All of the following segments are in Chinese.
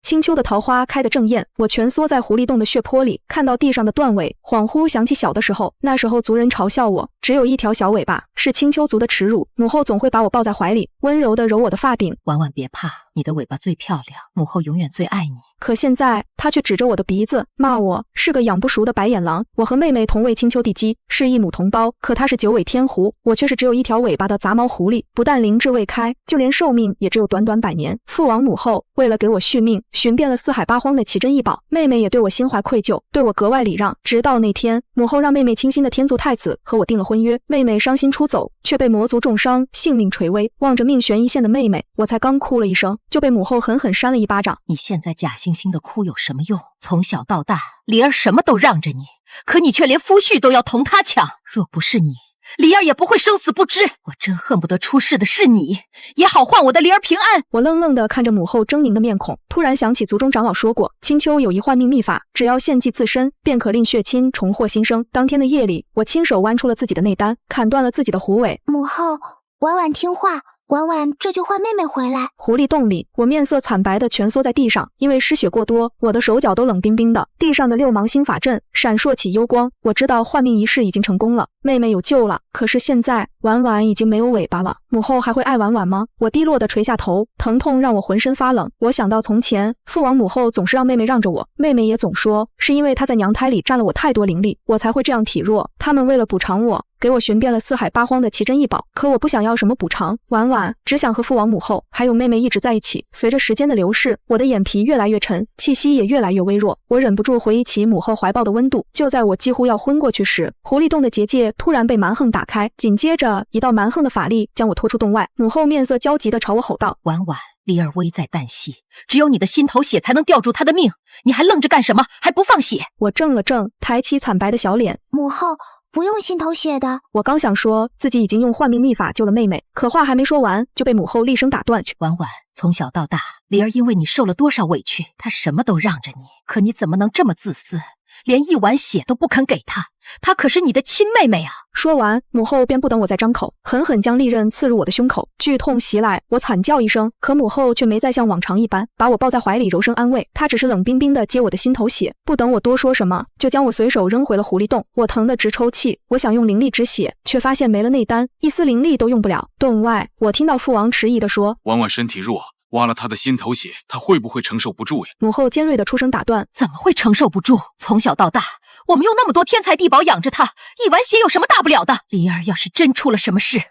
青丘的桃花开得正艳，我蜷缩在狐狸洞的血泊里，看到地上的断尾，恍惚想起小的时候，那时候族人嘲笑我只有一条小尾巴，是青丘族的耻辱。母后总会把我抱在怀里，温柔地揉我的发顶。婉婉别怕，你的尾巴最漂亮，母后永远最爱你。可现在他却指着我的鼻子骂我是个养不熟的白眼狼。我和妹妹同为青丘地鸡，是一母同胞，可她是九尾天狐，我却是只有一条尾巴的杂毛狐狸，不但灵智未开，就连寿命也只有短短100年。父王母后为了给我续命，寻遍了四海八荒的奇珍异宝，妹妹也对我心怀愧疚，对我格外礼让。直到那天，母后让妹妹倾心的天族太子和我订了婚约，妹妹伤心出走，却被魔族重伤，性命垂危。望着命悬一线的妹妹，我才刚哭了一声，就被母后狠狠扇了一巴掌。你现在假惺惺的哭有什么用？从小到大，梨儿什么都让着你，可你却连夫婿都要同他抢。若不是你，梨儿也不会生死不知。我真恨不得出事的是你，也好换我的梨儿平安。我愣愣地看着母后狰狞的面孔，突然想起族中长老说过，青丘有一换命秘法，只要献祭自身，便可令血亲重获新生。当天的夜里，我亲手剜出了自己的内丹，砍断了自己的狐尾。母后，婉婉听话，婉婉这就换妹妹回来。狐狸洞里，我面色惨白地蜷缩在地上，因为失血过多，我的手脚都冷冰冰的。地上的6芒星法阵闪烁起幽光，我知道换命仪式已经成功了，妹妹有救了。可是现在，婉婉已经没有尾巴了，母后还会爱婉婉吗？我低落地垂下头，疼痛让我浑身发冷。我想到从前，父王母后总是让妹妹让着我，妹妹也总说是因为她在娘胎里占了我太多灵力，我才会这样体弱。他们为了补偿我，给我寻遍了四海八荒的奇珍异宝，可我不想要什么补偿，婉婉只想和父王母后还有妹妹一直在一起。随着时间的流逝，我的眼皮越来越沉，气息也越来越微弱，我忍不住回忆起母后怀抱的温度。就在我几乎要昏过去时，狐狸洞的结界突然被蛮横打开，紧接着一道蛮横的法力将我拖出洞外。母后面色焦急地朝我吼道：婉婉，梨儿危在旦夕，只有你的心头血才能吊住她的命，你还愣着干什么？还不放血？我怔了怔，抬起惨白的小脸，母后不用心头血的。我刚想说自己已经用换命秘法救了妹妹，可话还没说完，就被母后厉声打断去。婉婉，从小到大，梨儿因为你受了多少委屈，她什么都让着你，可你怎么能这么自私，连1碗血都不肯给她？她可是你的亲妹妹啊！说完，母后便不等我再张口，狠狠将利刃刺入我的胸口。剧痛袭来，我惨叫一声，可母后却没再像往常一般把我抱在怀里柔声安慰，她只是冷冰冰地接我的心头血，不等我多说什么，就将我随手扔回了狐狸洞。我疼得直抽泣，我想用灵力止血，却发现没了内丹，一丝灵力都用不了。洞外，我听到父王迟疑地说：婉婉身体弱，挖了她的心头血，她会不会承受不住呀？母后尖锐的出声打断：怎么会承受不住？从小到大，我们用那么多天才地宝养着她，1碗血有什么大不了的？梨儿要是真出了什么事，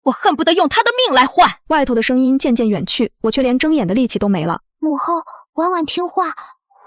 我恨不得用她的命来换。外头的声音渐渐远去，我却连睁眼的力气都没了。母后，婉婉听话，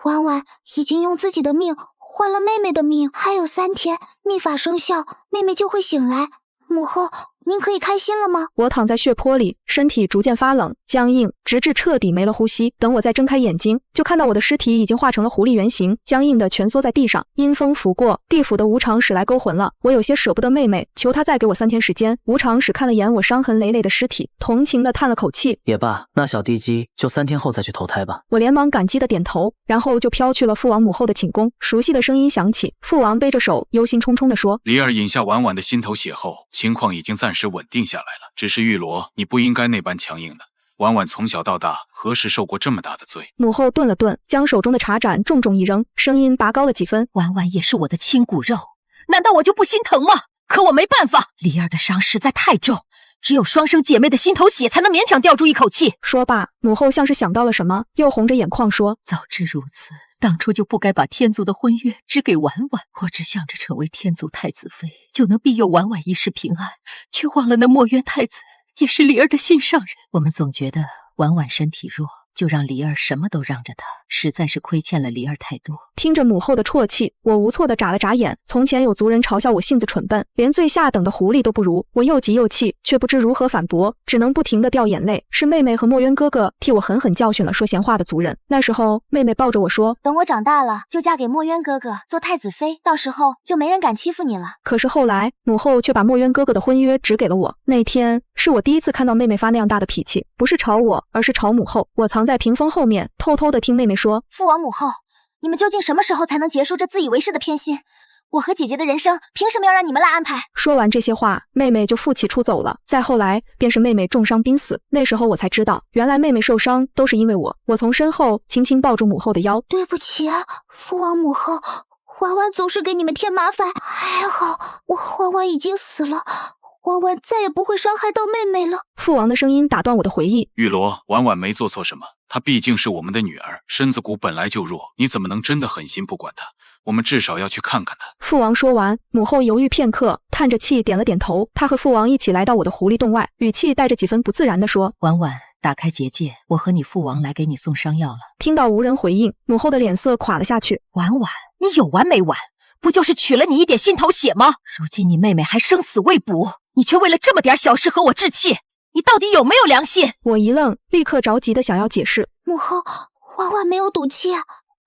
婉婉已经用自己的命换了妹妹的命，还有3天，秘法生效，妹妹就会醒来。母后，您可以开心了吗？我躺在血泊里，身体逐渐发冷僵硬，直至彻底没了呼吸。等我再睁开眼睛，就看到我的尸体已经化成了狐狸原形，僵硬的蜷缩在地上。阴风拂过，地府的无常使来勾魂了。我有些舍不得妹妹，求她再给我3天时间。无常使看了眼我伤痕累累的尸体，同情的叹了口气：也罢，那小地鸡就3天后再去投胎吧。我连忙感激的点头，然后就飘去了父王母后的寝宫。熟悉的声音响起，父王背着手忧心忡忡地说：梨儿饮下婉婉的心头血后，情况已经暂时稳定下来了，只是玉罗，你不应该那般强硬的。婉婉从小到大何时受过这么大的罪？母后顿了顿，将手中的茶盏重重一扔，声音拔高了几分：婉婉也是我的亲骨肉，难道我就不心疼吗？可我没办法，梨儿的伤实在太重，只有双生姐妹的心头血才能勉强吊住一口气。说罢，母后像是想到了什么，又红着眼眶说：早知如此，当初就不该把天族的婚约只给婉婉，我只想着成为天族太子妃，就能庇佑婉婉一世平安，却忘了那墨渊太子也是梨儿的心上人。我们总觉得婉婉身体弱，就让梨儿什么都让着她，实在是亏欠了梨儿太多。听着母后的啜泣，我无措地眨了眨眼。从前有族人嘲笑我性子蠢笨，连最下等的狐狸都不如。我又急又气，却不知如何反驳，只能不停地掉眼泪。是妹妹和墨渊哥哥替我狠狠教训了说闲话的族人。那时候，妹妹抱着我说：等我长大了，就嫁给墨渊哥哥做太子妃，到时候就没人敢欺负你了。可是后来，母后却把墨渊哥哥的婚约只给了我。那天是我第一次看到妹妹发那样大的脾气，不是吵我，而是吵母后。我藏在屏风后面，偷偷地听妹妹说：父王母后，你们究竟什么时候才能结束这自以为是的偏心？我和姐姐的人生凭什么要让你们来安排？说完这些话，妹妹就负气出走了。再后来，便是妹妹重伤濒死。那时候我才知道，原来妹妹受伤都是因为我。我从身后轻轻抱住母后的腰，对不起啊，父王母后，婉婉总是给你们添麻烦。还好，婉婉已经死了，婉婉再也不会伤害到妹妹了。父王的声音打断我的回忆。玉罗，婉婉没做错什么，她毕竟是我们的女儿，身子骨本来就弱，你怎么能真的狠心不管她？我们至少要去看看她。父王说完，母后犹豫片刻，叹着气点了点头。她和父王一起来到我的狐狸洞外，语气带着几分不自然地说：婉婉，打开结界，我和你父王来给你送伤药了。听到无人回应，母后的脸色垮了下去。婉婉，你有完没完？不就是取了你一点心头血吗？如今你妹妹还生死未卜，你却为了这么点小事和我置气，你到底有没有良心？我一愣，立刻着急的想要解释。母后，婉婉没有赌气啊，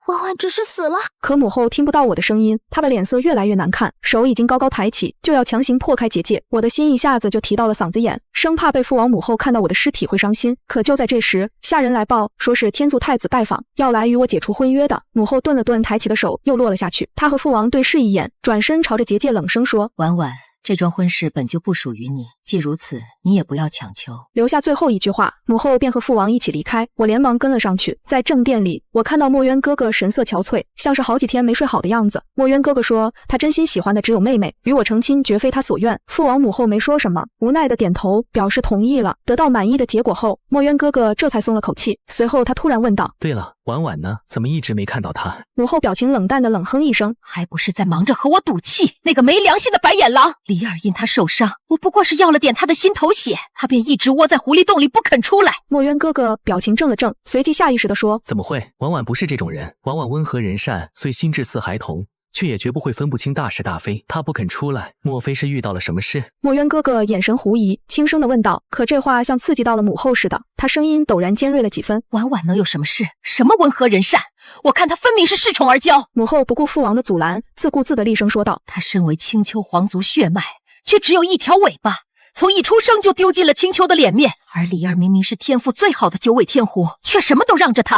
婉婉只是死了。可母后听不到我的声音，她的脸色越来越难看，手已经高高抬起，就要强行破开结界。我的心一下子就提到了嗓子眼，生怕被父王母后看到我的尸体会伤心。可就在这时，下人来报，说是天族太子拜访，要来与我解除婚约的。母后顿了顿，抬起的手又落了下去。她和父王对视一眼，转身朝着结界冷声说：婉婉，这桩婚事本就不属于你，既如此，你也不要强求。留下最后一句话，母后便和父王一起离开。我连忙跟了上去。在正殿里，我看到墨渊哥哥神色憔悴，像是好几天没睡好的样子。墨渊哥哥说，他真心喜欢的只有妹妹，与我成亲绝非他所愿。父王母后没说什么，无奈的点头表示同意了。得到满意的结果后，墨渊哥哥这才松了口气。随后他突然问道：对了，婉婉呢？怎么一直没看到她？母后表情冷淡的冷哼一声：还不是在忙着和我赌气，那个没良心的白眼狼！离儿因他受伤，我不过是要了点他的心头血，他便一直窝在狐狸洞里不肯出来。墨渊哥哥表情正了正，随即下意识地说：怎么会？婉婉不是这种人，婉婉温和仁善，虽心智似孩童，却也绝不会分不清大是大非。她不肯出来，莫非是遇到了什么事？墨渊哥哥眼神狐疑，轻声地问道。可这话像刺激到了母后似的，他声音陡然尖锐了几分：婉婉能有什么事？什么温和仁善？我看她分明是恃宠而骄。母后不顾父王的阻拦，自顾自地厉声说道：她身为青丘皇族血脉，却只有一条尾巴，从一出生就丢尽了青丘的脸面。而李儿明明是天赋最好的九尾天狐，却什么都让着她。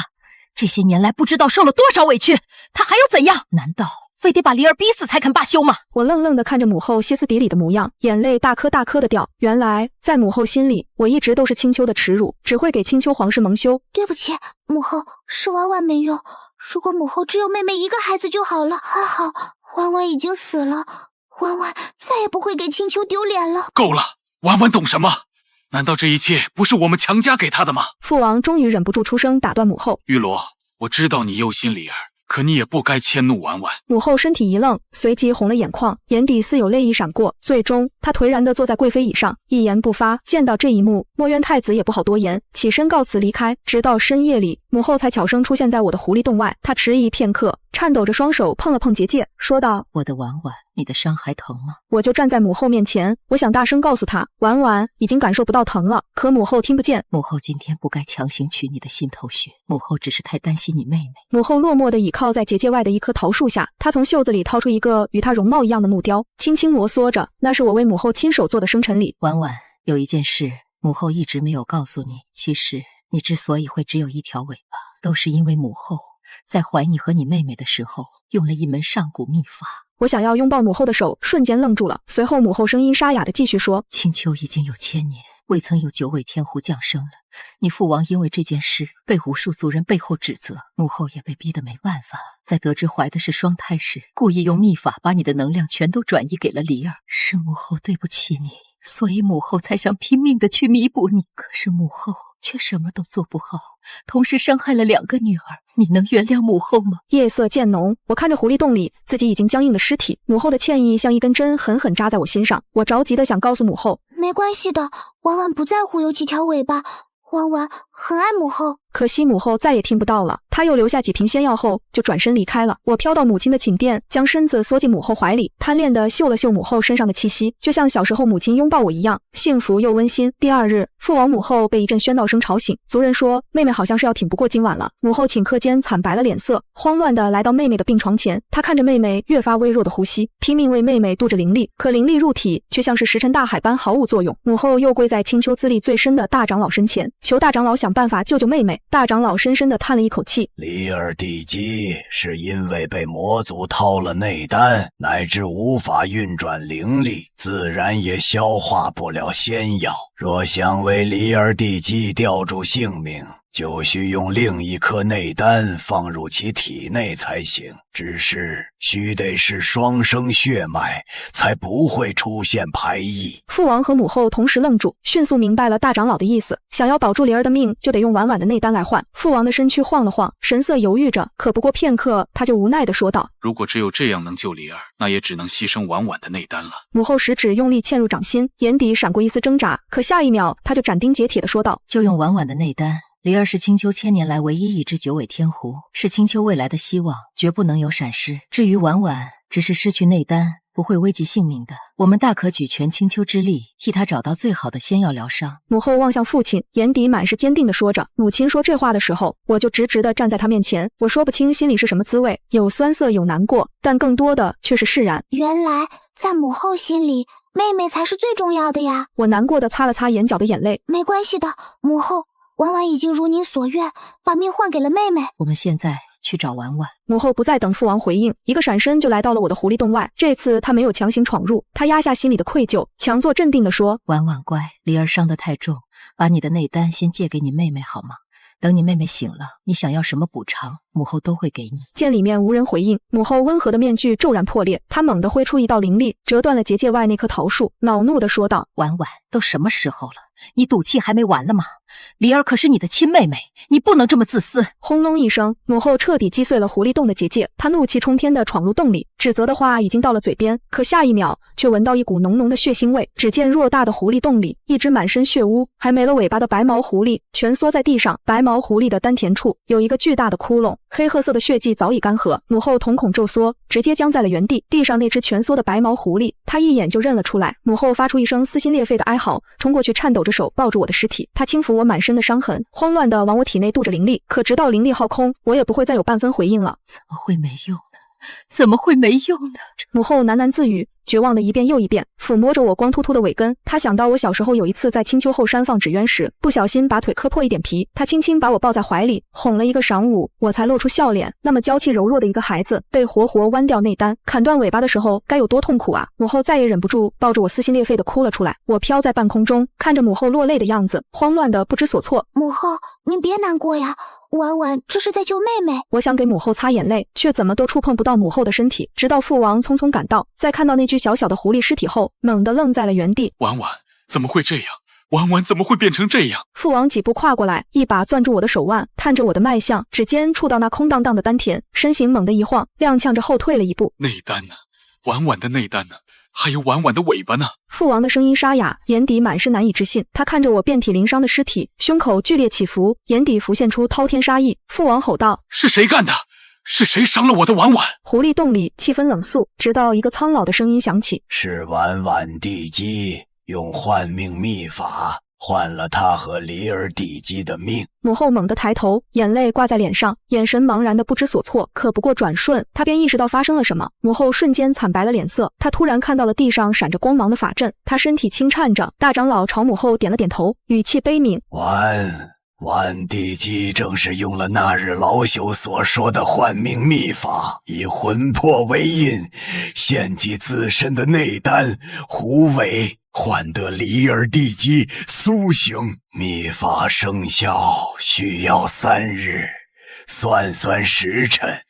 这些年来不知道受了多少委屈，她还要怎样？难道非得把离儿逼死才肯罢休吗？我愣愣地看着母后歇斯底里的模样，眼泪大颗大颗的掉。原来在母后心里，我一直都是青丘的耻辱，只会给青丘皇室蒙羞。对不起，母后，是婉婉没用。如果母后只有妹妹一个孩子就好了。还好，婉婉已经死了，婉婉再也不会给青丘丢脸了。够了，婉婉懂什么？难道这一切不是我们强加给她的吗？父王终于忍不住出声打断母后：玉罗，我知道你忧心离儿，可你也不该迁怒婉婉。母后身体一愣，随即红了眼眶，眼底似有泪意闪过，最终她颓然地坐在贵妃椅上，一言不发。见到这一幕，墨渊太子也不好多言，起身告辞离开。直到深夜里，母后才悄声出现在我的狐狸洞外。她迟疑片刻，颤抖着双手碰了碰结界，说道：我的婉婉，你的伤还疼吗？我就站在母后面前，我想大声告诉她，婉婉已经感受不到疼了，可母后听不见。母后今天不该强行取你的心头血，母后只是太担心你妹妹。母后落寞地倚靠在结界外的一棵桃树下，她从袖子里掏出一个与她容貌一样的木雕，轻轻摩挲着，那是我为母后亲手做的生辰礼。婉婉，有一件事母后一直没有告诉你，其实你之所以会只有一条尾巴，都是因为母后在怀你和你妹妹的时候用了一门上古秘法。我想要拥抱母后的手瞬间愣住了，随后母后声音沙哑地继续说：青丘已经有1000年未曾有九尾天狐降生了，你父王因为这件事被无数族人背后指责，母后也被逼得没办法，在得知怀的是双胎时，故意用秘法把你的能量全都转移给了离儿。是母后对不起你，所以母后才想拼命的去弥补你，可是母后却什么都做不好，同时伤害了2个女儿，你能原谅母后吗？夜色渐浓，我看着狐狸洞里自己已经僵硬的尸体，母后的歉意像一根针狠狠扎在我心上。我着急的想告诉母后，没关系的，婉婉不在乎有几条尾巴，婉婉很爱母后。可惜母后再也听不到了，她又留下几瓶仙药后就转身离开了。我飘到母亲的寝殿，将身子缩进母后怀里，贪恋地嗅了嗅母后身上的气息，就像小时候母亲拥抱我一样，幸福又温馨。第二日，父王母后被一阵喧闹声吵醒，族人说妹妹好像是要挺不过今晚了。母后顷刻间惨白了脸色，慌乱地来到妹妹的病床前，她看着妹妹越发微弱的呼吸，拼命为妹妹渡着灵力，可灵力入体却像是石沉大海般毫无作用。母后又跪在青丘资历最深的大长老身前，求大长老想办法救救妹妹。内，大长老深深地叹了一口气。离儿地基是因为被魔族掏了内丹，乃至无法运转灵力，自然也消化不了仙药。若想为离儿地基吊住性命，就需用另一颗内丹放入其体内才行，只是须得是双生血脉，才不会出现排异。父王和母后同时愣住，迅速明白了大长老的意思，想要保住灵儿的命，就得用婉婉的内丹来换。父王的身躯晃了晃，神色犹豫着，可不过片刻，他就无奈地说道：如果只有这样能救灵儿，那也只能牺牲婉婉的内丹了。母后食指用力嵌入掌心，眼底闪过一丝挣扎，可下一秒，他就斩钉截铁地说道：就用婉婉的内丹。离儿是青丘千年来唯一一只九尾天狐，是青丘未来的希望，绝不能有闪失。至于婉婉，只是失去内丹，不会危及性命的。我们大可举全青丘之力，替他找到最好的仙药疗伤。母后望向父亲，眼底满是坚定地说着。母亲说这话的时候，我就直直地站在他面前，我说不清心里是什么滋味，有酸涩，有难过，但更多的却是释然。原来在母后心里，妹妹才是最重要的呀。我难过地擦了擦眼角的眼泪。没关系的，母后，婉婉已经如您所愿，把命换给了妹妹。我们现在去找婉婉。母后不再等父王回应，一个闪身就来到了我的狐狸洞外。这次她没有强行闯入，她压下心里的愧疚，强作镇定地说：婉婉乖，离儿伤得太重，把你的内丹先借给你妹妹好吗？等你妹妹醒了，你想要什么补偿，母后都会给你。见里面无人回应，母后温和的面具骤然破裂，她猛地挥出一道灵力，折断了结界外那棵桃树，恼怒地说道：婉婉，都什么时候了，你赌气还没完了吗？离儿可是你的亲妹妹，你不能这么自私。轰隆一声，母后彻底击碎了狐狸洞的结界，她怒气冲天地闯入洞里，指责的话已经到了嘴边，可下一秒却闻到一股浓浓的血腥味。只见偌大的狐狸洞里，一只满身血污还没了尾巴的白毛狐狸蜷缩在地上，白毛狐狸的丹田处有一个巨大的窟窿，黑褐色的血迹早已干涸。母后瞳孔骤缩，直接僵在了原地。地上那只蜷缩的白毛狐狸，她一眼就认了出来。母后发出一声撕心裂肺的哀嚎，冲过去颤抖着手抱住我的尸体，她轻抚我满身的伤痕，慌乱地往我体内渡着灵力，可直到灵力耗空，我也不会再有半分回应了。怎么会没用呢？怎么会没用呢？母后喃喃自语，绝望的一遍又一遍，抚摸着我光秃秃的尾根。她想到我小时候有一次在青丘后山放纸鸢时，不小心把腿磕破一点皮，她轻轻把我抱在怀里，哄了一个晌午，我才露出笑脸。那么娇气柔弱的一个孩子，被活活剜掉内丹，砍断尾巴的时候，该有多痛苦啊！母后再也忍不住，抱着我撕心裂肺的哭了出来。我飘在半空中，看着母后落泪的样子，慌乱的不知所措。母后，您别难过呀，婉婉这是在救妹妹。我想给母后擦眼泪，却怎么都触碰不到母后的身体，直到父王匆匆赶到，在看到那具小小的狐狸尸体后，猛地愣在了原地。婉婉怎么会这样？婉婉怎么会变成这样？父王几步跨过来，一把攥住我的手腕，探着我的脉象，指尖触到那空荡荡的丹田，身形猛地一晃，踉跄着后退了一步。内丹呢？婉婉的内丹呢？还有婉婉的尾巴呢？父王的声音沙哑，眼底满是难以置信。他看着我遍体鳞伤的尸体，胸口剧烈起伏，眼底浮现出滔天杀意。父王吼道：是谁干的？是谁伤了我的婉婉？狐狸洞里气氛冷肃，直到一个苍老的声音响起：是婉婉地基用换命秘法换了他和离儿地基的命。母后猛地抬头，眼泪挂在脸上，眼神茫然的不知所措。可不过转瞬，她便意识到发生了什么。母后瞬间惨白了脸色，她突然看到了地上闪着光芒的法阵，她身体轻颤着。大长老朝母后点了点头，语气悲悯：婉地基正是用了那日老朽所说的换命秘法，以魂魄为印，献祭自身的内丹狐尾，换得离儿地基苏醒。秘法生效需要3日，算算时辰，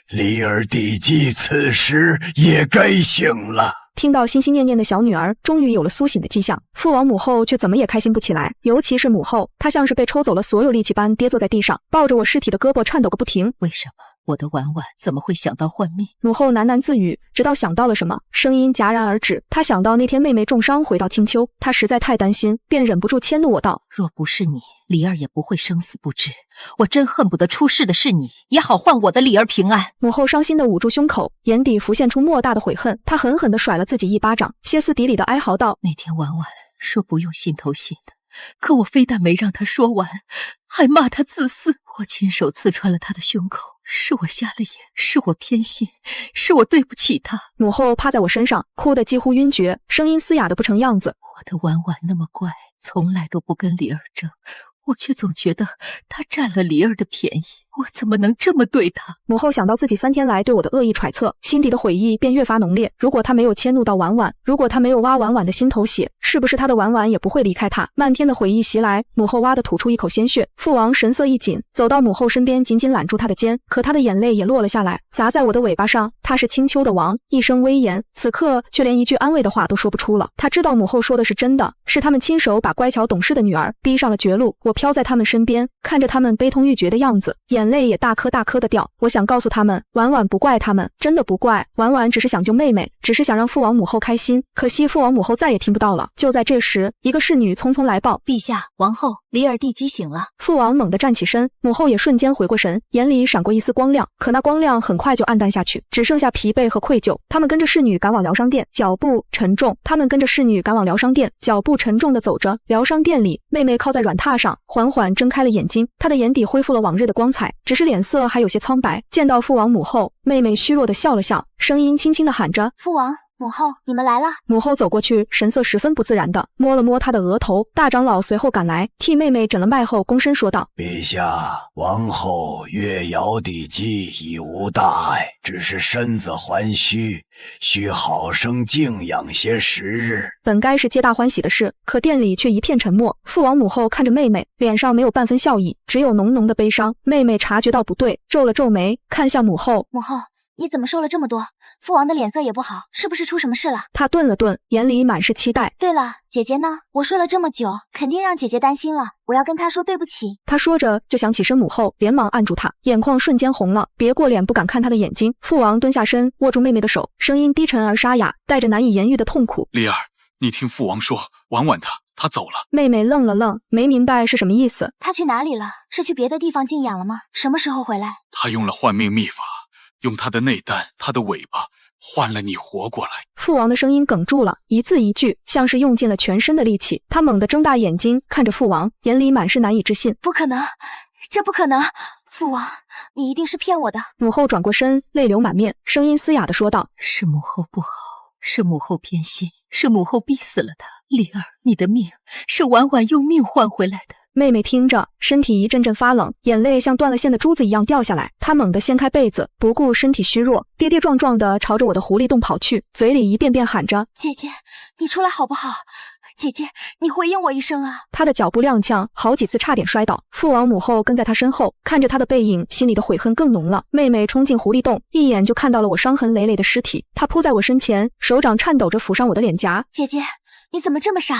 离儿地基此时也该醒了。听到心心念念的小女儿终于有了苏醒的迹象，父王母后却怎么也开心不起来，尤其是母后，她像是被抽走了所有力气般跌坐在地上，抱着我尸体的胳膊颤抖个不停。为什么我的婉婉怎么会想到换命？母后喃喃自语，直到想到了什么，声音戛然而止。她想到那天妹妹重伤回到青丘，她实在太担心，便忍不住迁怒我道：若不是你，离儿也不会生死不知。我真恨不得出事的是你，也好换我的离儿平安。母后伤心地捂住胸口，眼底浮现出莫大的悔恨。她狠狠地甩了自己一巴掌，歇斯底里地哀嚎道：那天婉婉说不用心头血的，可我非但没让她说完，还骂她自私。我亲手刺穿了她的胸口，是我瞎了眼，是我偏心，是我对不起她。母后趴在我身上，哭得几乎晕厥，声音嘶哑得不成样子。我的婉婉那么乖，从来都不跟离儿争，我却总觉得他占了梨儿的便宜，我怎么能这么对他？母后想到自己3天来对我的恶意揣测，心底的悔意便越发浓烈。如果他没有迁怒到婉婉，如果他没有挖婉婉的心头血，是不是他的婉婉也不会离开他？漫天的悔意袭来，母后哇的吐出一口鲜血。父王神色一紧，走到母后身边，紧紧揽住她的肩，可他的眼泪也落了下来，砸在我的尾巴上。他是青丘的王，一生威严，此刻却连一句安慰的话都说不出了。他知道母后说的是真的，是他们亲手把乖巧懂事的女儿逼上了绝路。我飘在他们身边，看着他们悲痛欲绝的样子，眼泪也大颗大颗的掉。我想告诉他们，婉婉不怪他们，真的不怪。婉婉只是想救妹妹，只是想让父王母后开心。可惜父王母后再也听不到了。就在这时，一个侍女匆匆来报：陛下，王后梨儿地姬醒了。父王猛地站起身，母后也瞬间回过神，眼里闪过一丝光亮，可那光亮很快就暗淡下去，只剩下疲惫和愧疚。他们跟着侍女赶往疗伤殿，脚步沉重。他们跟着侍女赶往疗伤殿，脚步沉重地走着。疗伤殿里，妹妹靠在软榻上，缓缓睁开了眼睛，她的眼底恢复了往日的光彩，只是脸色还有些苍白。见到父王母后，妹妹虚弱地笑了笑，声音轻轻地喊着：父王母后，你们来了。母后走过去，神色十分不自然地摸了摸她的额头。大长老随后赶来，替妹妹诊了脉后，躬身说道：陛下，王后月爻地基已无大碍，只是身子还虚，需好生静养些时日。本该是皆大欢喜的事，可店里却一片沉默。父王母后看着妹妹，脸上没有半分笑意，只有浓浓的悲伤。妹妹察觉到不对，皱了皱眉，看向母后：母后，你怎么瘦了这么多？父王的脸色也不好，是不是出什么事了？她顿了顿，眼里满是期待。对了，姐姐呢？我睡了这么久，肯定让姐姐担心了，我要跟她说对不起。她说着就想起身，母后连忙按住她，眼眶瞬间红了，别过脸不敢看她的眼睛。父王蹲下身，握住妹妹的手，声音低沉而沙哑，带着难以言喻的痛苦：梨儿，你听父王说，婉婉她走了。妹妹愣了愣，没明白是什么意思。她去哪里了？是去别的地方静养了吗？什么时候回来？她用了换命秘法，用她的内丹，她的尾巴换了你活过来。父王的声音哽住了，一字一句像是用尽了全身的力气。他猛地睁大眼睛看着父王，眼里满是难以置信。不可能，这不可能！父王，你一定是骗我的。母后转过身，泪流满面，声音嘶哑地说道：是母后不好，是母后偏心，是母后逼死了他。梨儿，你的命是婉婉用命换回来的。妹妹听着，身体一阵阵发冷，眼泪像断了线的珠子一样掉下来。她猛地掀开被子，不顾身体虚弱，跌跌撞撞地朝着我的狐狸洞跑去，嘴里一遍遍喊着：姐姐，你出来好不好？姐姐，你回应我一声啊！她的脚步踉跄，好几次差点摔倒。父王母后跟在她身后，看着她的背影，心里的悔恨更浓了。妹妹冲进狐狸洞，一眼就看到了我伤痕累累的尸体。她扑在我身前，手掌颤抖着抚上我的脸颊。姐姐，你怎么这么傻？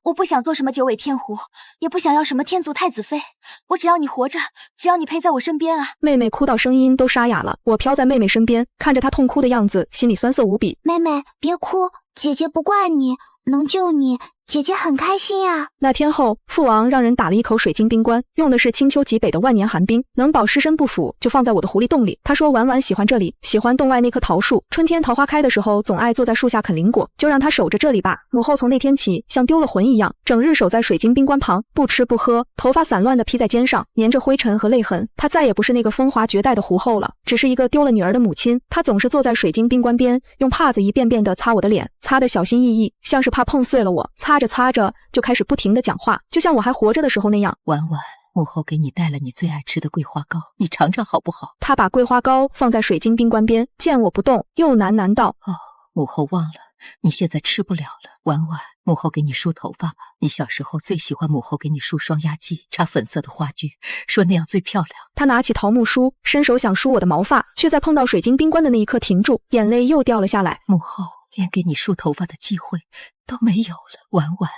我不想做什么九尾天狐，也不想要什么天族太子妃，我只要你活着，只要你陪在我身边啊！妹妹哭到声音都沙哑了。我飘在妹妹身边，看着她痛哭的样子，心里酸涩无比。妹妹别哭，姐姐不怪你，能救你，姐姐很开心啊。那天后，父王让人打了一口水晶冰棺，用的是青丘极北的万年寒冰，能保尸身不腐，就放在我的狐狸洞里。他说婉婉喜欢这里，喜欢洞外那棵桃树，春天桃花开的时候总爱坐在树下啃灵果，就让她守着这里吧。母后从那天起像丢了魂一样，整日守在水晶冰棺旁，不吃不喝，头发散乱地披在肩上，粘着灰尘和泪痕。她再也不是那个风华绝代的狐后了，只是一个丢了女儿的母亲。她总是坐在水晶冰棺边，用帕子一遍遍地擦我的脸，擦得小心翼翼，像是怕碰碎了我。擦着擦着就开始不停地讲话，就像我还活着的时候那样。婉婉，母后给你带了你最爱吃的桂花糕，你尝尝好不好？她把桂花糕放在水晶冰棺边，见我不动，又喃喃道：哦，母后忘了，你现在吃不了了。婉婉，母后给你梳头发吧。你小时候最喜欢母后给你梳双压髻，插粉色的花裾，说那样最漂亮。她拿起桃木梳，伸手想梳我的毛发，却在碰到水晶冰棺的那一刻停住，眼泪又掉了下来。母后连给你梳头发的机会都没有了。婉婉，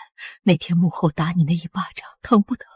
那天母后打你那一巴掌，疼不疼？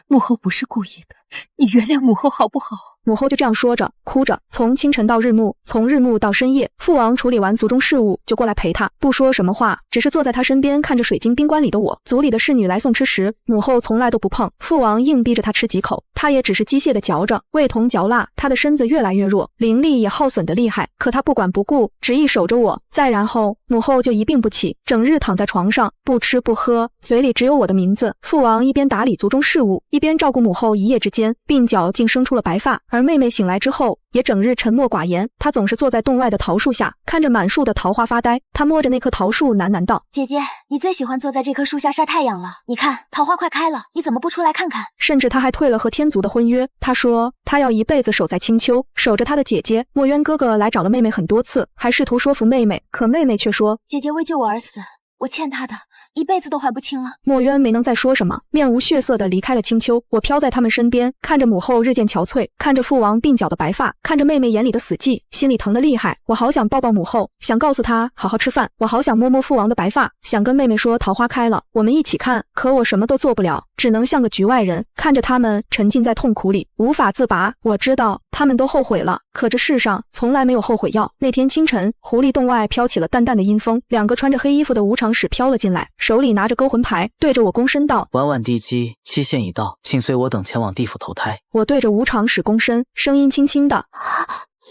母后不是故意的，你原谅母后好不好？母后就这样说着，哭着，从清晨到日暮，从日暮到深夜。父王处理完族中事务，就过来陪她，不说什么话，只是坐在她身边，看着水晶冰棺里的我。族里的侍女来送吃时，母后从来都不碰，父王硬逼着她吃几口，她也只是机械的嚼着，味同嚼蜡。她的身子越来越弱，灵力也耗损得厉害，可她不管不顾，执意守着我。再然后，母后就一病不起，整日躺在床上，不吃不喝，嘴里只有我的名字。父王一边打理族中事务，一边照顾母后一夜之间。间，鬓角竟生出了白发。而妹妹醒来之后，也整日沉默寡言，她总是坐在洞外的桃树下，看着满树的桃花发呆。她摸着那棵桃树喃喃道：姐姐，你最喜欢坐在这棵树下晒太阳了。你看，桃花快开了，你怎么不出来看看？甚至她还退了和天族的婚约。她说她要一辈子守在青丘，守着她的姐姐。墨渊哥哥来找了妹妹很多次，还试图说服妹妹，可妹妹却说：姐姐为救我而死，我欠她的，一辈子都还不清了。墨渊没能再说什么，面无血色地离开了青丘。我飘在他们身边，看着母后日渐憔悴，看着父王鬓角的白发，看着妹妹眼里的死寂，心里疼得厉害。我好想抱抱母后，想告诉她好好吃饭，我好想摸摸父王的白发，想跟妹妹说桃花开了，我们一起看。可我什么都做不了，只能像个局外人，看着他们沉浸在痛苦里，无法自拔。我知道他们都后悔了，可这世上从来没有后悔药。那天清晨，狐狸洞外飘起了淡淡的阴风，两个穿着黑衣服的无常使飘了进来，手里拿着勾魂牌，对着我躬身道：晚晚地基期限已到，请随我等前往地府投胎。我对着无常使躬身，声音轻轻的：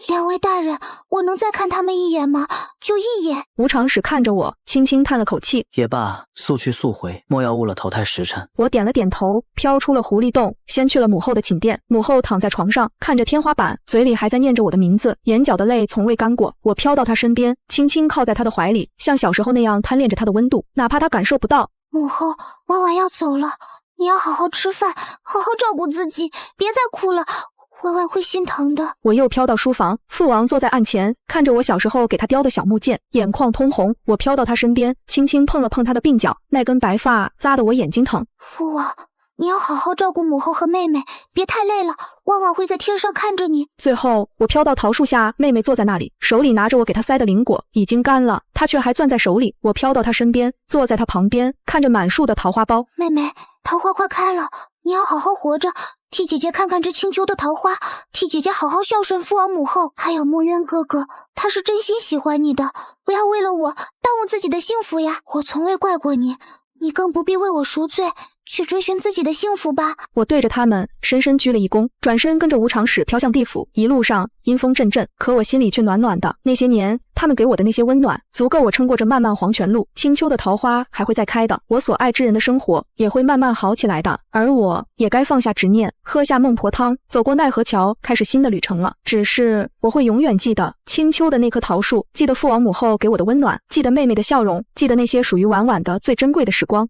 两位大人，我能再看他们一眼吗？就一眼。无常使看着我，轻轻叹了口气：也罢，速去速回，莫要误了投胎时辰。我点了点头，飘出了狐狸洞，先去了母后的寝殿。母后躺在床上，看着天花板，嘴里还在念着我的名字，眼角的泪从未干过。我飘到她身边，轻轻靠在她的怀里，像小时候那样贪恋着她的温度，哪怕她感受不到。母后，婉婉要走了，你要好好吃饭，好好照顾自己，别再哭了，婉婉会心疼的。我又飘到书房，父王坐在案前，看着我小时候给他雕的小木剑，眼眶通红。我飘到他身边，轻轻碰了碰他的鬓角，那根白发扎得我眼睛疼。父王，你要好好照顾母后和妹妹，别太累了，婉婉会在天上看着你。最后，我飘到桃树下，妹妹坐在那里，手里拿着我给她塞的灵果，已经干了，她却还攥在手里。我飘到她身边，坐在她旁边，看着满树的桃花苞。妹妹，桃花快开了，你要好好活着，替姐姐看看这青丘的桃花，替姐姐好好孝顺父王母后，还有墨渊哥哥，他是真心喜欢你的，不要为了我耽误自己的幸福呀！我从未怪过你，你更不必为我赎罪，去追寻自己的幸福吧。我对着他们深深鞠了一躬，转身跟着无常使飘向地府。一路上阴风阵阵，可我心里却暖暖的。那些年他们给我的那些温暖，足够我撑过这漫漫黄泉路。青丘的桃花还会再开的，我所爱之人的生活也会慢慢好起来的。而我也该放下执念，喝下孟婆汤，走过奈何桥，开始新的旅程了。只是我会永远记得青丘的那棵桃树，记得父王母后给我的温暖，记得妹妹的笑容，记得那些属于婉婉的最珍贵的时光。